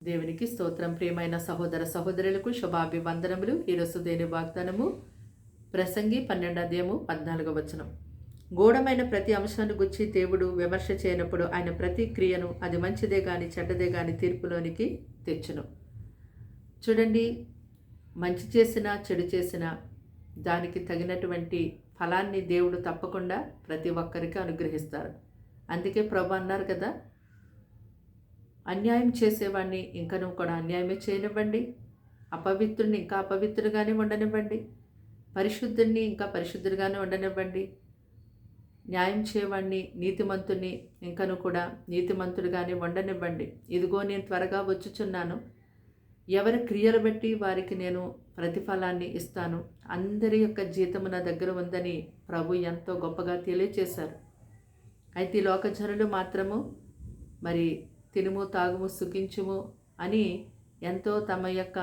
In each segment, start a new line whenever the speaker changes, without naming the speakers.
దేవునికి స్తోత్రం. ప్రియమైన సహోదర సహోదరులకు శుభాభివందనములు. ఈరోజు దేని వాగ్దానము ప్రసంగి 12:14. గూఢమైన ప్రతి అంశాన్ని గుచ్చి దేవుడు విమర్శ చేయనప్పుడు ఆయన ప్రతి క్రియను అది మంచిదే గాని చెడ్డదే గాని తీర్పులోనికి తెచ్చును. చూడండి, మంచి చేసినా చెడు చేసినా దానికి తగినటువంటి ఫలాన్ని దేవుడు తప్పకుండా ప్రతి ఒక్కరికి అనుగ్రహిస్తారు. అందుకే ప్రభు అన్నారు కదా, అన్యాయం చేసేవాడిని ఇంకనూ కూడా అన్యాయమే చేయనివ్వండి, అపవిత్రుడిని ఇంకా అపవిత్రుడిగానే ఉండనివ్వండి, పరిశుద్ధుడిని ఇంకా పరిశుద్ధుడిగానే ఉండనివ్వండి, న్యాయం చేయవాడిని నీతిమంతుడిని ఇంకనూ కూడా నీతిమంతుడిగానే ఉండనివ్వండి. ఇదిగో నేను త్వరగా వచ్చుచున్నాను, ఎవరి క్రియలు బట్టి వారికి నేను ప్రతిఫలాన్ని ఇస్తాను, అందరి యొక్క జీతము నా దగ్గర ఉందని ప్రభు ఎంతో గొప్పగా తెలియచేశారు. అయితే ఈ లోకజనులు మాత్రము మరి తినుము తాగుము సుఖించుము అని ఎంతో తమ యొక్క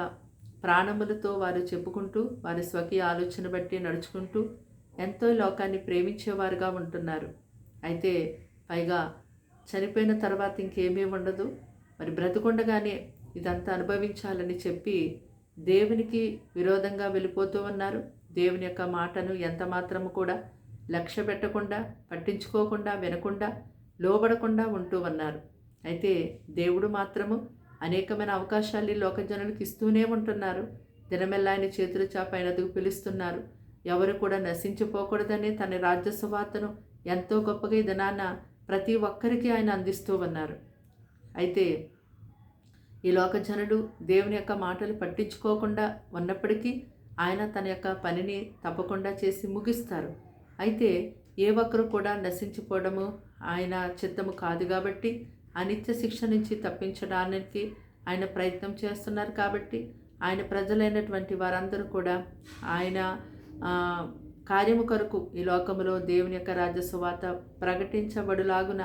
ప్రాణములతో వారు చెప్పుకుంటూ వారి స్వకీయ ఆలోచన బట్టి నడుచుకుంటూ ఎంతో లోకాన్ని ప్రేమించేవారుగా ఉంటున్నారు. అయితే పైగా చనిపోయిన తర్వాత ఇంకేమీ ఉండదు, మరి బ్రతుకుండగానే ఇదంతా అనుభవించాలని చెప్పి దేవునికి విరోధంగా వెళ్ళిపోతూ ఉన్నారు. దేవుని యొక్క మాటను ఎంత మాత్రము కూడా లక్ష్య పెట్టకుండా, పట్టించుకోకుండా, వినకుండా, లోబడకుండా ఉంటూ ఉన్నారు. అయితే దేవుడు మాత్రము అనేకమైన అవకాశాలు లోకజనులకు ఇస్తూనే ఉంటున్నారు. దినమెల్లా ఆయన చేతుల చాప ఆయనకు పిలుస్తున్నారు. ఎవరు కూడా నశించిపోకూడదని తన రాజ్య సువార్తను ఎంతో గొప్పగా ఈ దినాన ప్రతి ఒక్కరికి ఆయన అందిస్తూ ఉన్నారు. అయితే ఈ లోకజనులు దేవుని యొక్క మాటలు పట్టించుకోకుండా ఉన్నప్పటికీ ఆయన తన యొక్క పనిని తప్పకుండా చేసి ముగిస్తారు. అయితే ఏ ఒక్కరు కూడా నశించిపోవడము ఆయన చిత్తము కాదు కాబట్టి అనిత్య శిక్ష నుంచి తప్పించడానికి ఆయన ప్రయత్నం చేస్తున్నారు. కాబట్టి ఆయన ప్రజలైనటువంటి వారందరూ కూడా ఆయన కార్యము కొరకు ఈ లోకములో దేవుని యొక్క రాజ్య సువార్త ప్రకటించబడులాగున,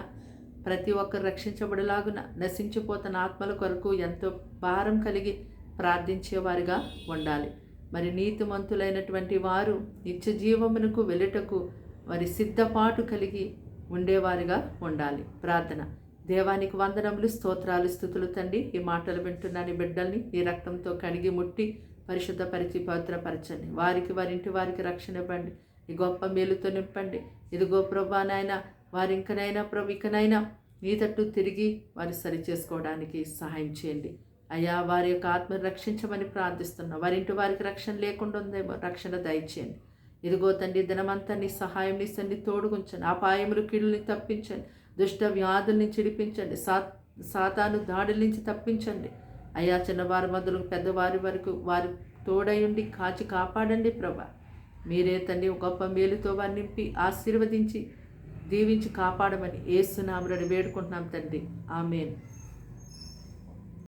ప్రతి ఒక్కరు రక్షించబడులాగున, నశించిపోతున్న ఆత్మల కొరకు ఎంతో భారం కలిగి ప్రార్థించేవారుగా ఉండాలి. మరి నీతిమంతులైనటువంటి వారు నిత్య జీవమునకు వెళ్ళుటకు మరి సిద్ధపాటు కలిగి ఉండేవారుగా ఉండాలి. ప్రార్థన. దేవానికి వందనములు, స్తోత్రాలు, స్తుతులు తండ్రి. ఈ మాటలు వింటున్నాను బిడ్డల్ని ఈ రక్తంతో కడిగి ముట్టి పరిశుద్ధపరిచి పవిత్రపరచండి. వారికి వారింటి వారికి రక్షణ ఇవ్వండి. ఈ గొప్ప మేలుతో నింపండి. ఇదిగో ప్రభా నాయన, వారి ఇంకనైనా ప్రభు ఇకనైనా నీ తట్టు తిరిగి వారి సరి చేసుకోవడానికి సహాయం చేయండి. అయ్యా, వారి యొక్క ఆత్మను రక్షించమని ప్రార్థిస్తున్నాం. వారింటి వారికి రక్షణ లేకుండా ఉందేమో, రక్షణ దయచేయండి. ఇదిగో తండ్రి, దినమంతా నీ సహాయం నీ సన్ని తోడుగుంచండి. అపాయములు కీడుల్ని తప్పించండి. దుష్ట వ్యాధుల నుంచి విడిపించండి. సాతాను దాడుల నుంచి తప్పించండి. అయ్యా, చిన్నవారి మొదలు పెద్దవారి వరకు వారి తోడయుండి కాచి కాపాడండి ప్రభా. మీరే తండ్రి గొప్ప మేలుతో వారిని నింపి ఆశీర్వదించి దీవించి కాపాడమని యేసు నామమున వేడుకుంటున్నాం తండ్రి. ఆమేన్.